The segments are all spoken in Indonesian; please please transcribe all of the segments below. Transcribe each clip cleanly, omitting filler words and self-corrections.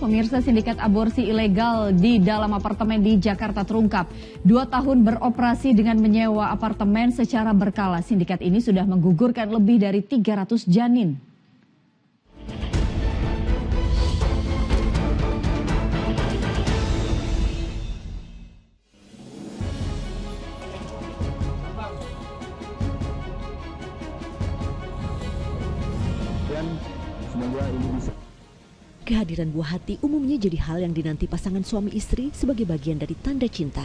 Pemirsa, sindikat aborsi ilegal di dalam apartemen di Jakarta terungkap. 2 tahun beroperasi dengan menyewa apartemen secara berkala, sindikat ini sudah menggugurkan lebih dari 300 janin. Kehadiran buah hati umumnya jadi hal yang dinanti pasangan suami istri sebagai bagian dari tanda cinta.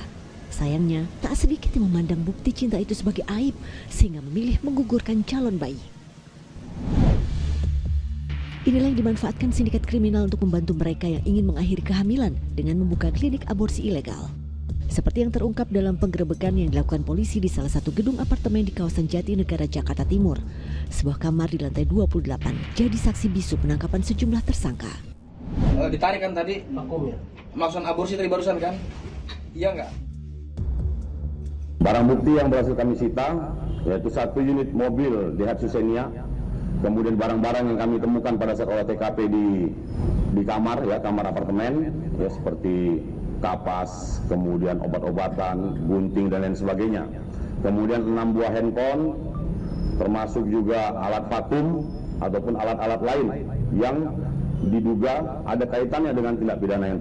Sayangnya, tak sedikit yang memandang bukti cinta itu sebagai aib sehingga memilih menggugurkan calon bayi. Inilah yang dimanfaatkan sindikat kriminal untuk membantu mereka yang ingin mengakhiri kehamilan dengan membuka klinik aborsi ilegal. Seperti yang terungkap dalam penggerebekan yang dilakukan polisi di salah satu gedung apartemen di kawasan Jatinegara, Jakarta Timur. Sebuah kamar di lantai 28 jadi saksi bisu penangkapan sejumlah tersangka. Ditarik kan tadi vakumnya. Melakukan aborsi tadi barusan kan? Iya nggak? Barang bukti yang berhasil kami sita yaitu 1 unit mobil Daihatsu Xenia. Kemudian barang-barang yang kami temukan pada saat olah TKP di kamar apartemen ya, seperti kapas, kemudian obat-obatan, gunting dan lain sebagainya. Kemudian 6 buah handphone, termasuk juga alat vakum ataupun alat-alat lain yang diduga ada kaitannya dengan tindak pidana yang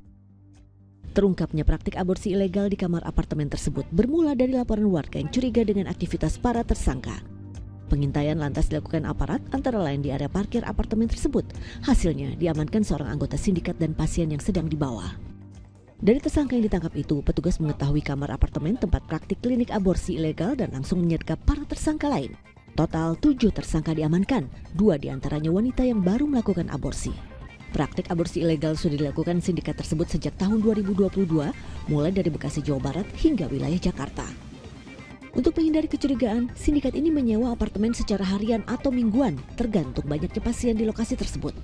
Terungkapnya praktik aborsi ilegal di kamar apartemen tersebut bermula dari laporan warga yang curiga dengan aktivitas para tersangka. Pengintaian lantas dilakukan aparat antara lain di area parkir apartemen tersebut. Hasilnya diamankan seorang anggota sindikat dan pasien yang sedang dibawa. Dari tersangka yang ditangkap itu, petugas mengetahui kamar apartemen tempat praktik klinik aborsi ilegal dan langsung menyergap para tersangka lain. Total 7 tersangka diamankan, 2 diantaranya wanita yang baru melakukan aborsi. Praktik aborsi ilegal sudah dilakukan sindikat tersebut sejak tahun 2022, mulai dari Bekasi, Jawa Barat hingga wilayah Jakarta. Untuk menghindari kecurigaan, sindikat ini menyewa apartemen secara harian atau mingguan, tergantung banyaknya pasien di lokasi tersebut.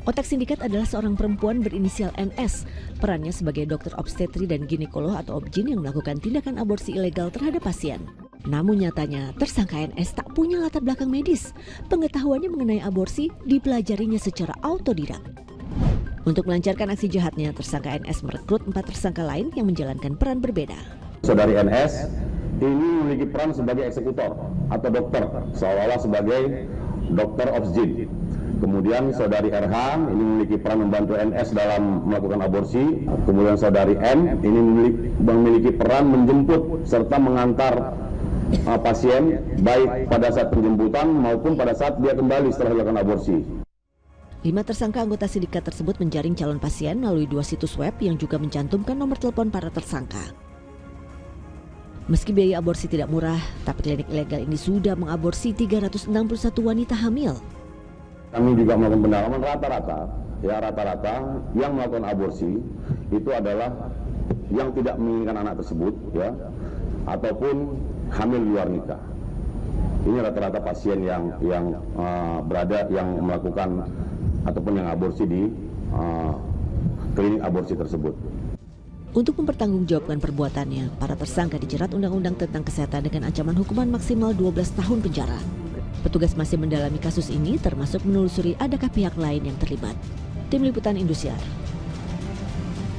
Otak sindikat adalah seorang perempuan berinisial NS. Perannya sebagai dokter obstetri dan ginekolog atau objin yang melakukan tindakan aborsi ilegal terhadap pasien. Namun nyatanya, tersangka NS tak punya latar belakang medis. Pengetahuannya mengenai aborsi dipelajarinya secara autodidak. Untuk melancarkan aksi jahatnya, tersangka NS merekrut 4 tersangka lain yang menjalankan peran berbeda. Saudari NS ini memiliki peran sebagai eksekutor atau dokter, seolah-olah sebagai dokter obsgin. Kemudian saudari RH ini memiliki peran membantu NS dalam melakukan aborsi. Kemudian saudari M ini memiliki peran menjemput serta mengantar pasien baik pada saat penjemputan maupun pada saat dia kembali setelah dilakukan aborsi. 5 tersangka anggota sindikat tersebut menjaring calon pasien melalui 2 situs web yang juga mencantumkan nomor telepon para tersangka. Meski biaya aborsi tidak murah, tapi klinik ilegal ini sudah mengaborsi 361 wanita hamil. Kami juga melakukan pendalaman rata-rata yang melakukan aborsi itu adalah yang tidak menginginkan anak tersebut ya, ataupun hamil di luar nikah. Ini rata-rata pasien yang melakukan ataupun yang aborsi di klinik aborsi tersebut. Untuk mempertanggungjawabkan perbuatannya, para tersangka dijerat Undang-Undang tentang Kesehatan dengan ancaman hukuman maksimal 12 tahun penjara. Petugas masih mendalami kasus ini termasuk menelusuri adakah pihak lain yang terlibat. Tim Liputan Indosiar.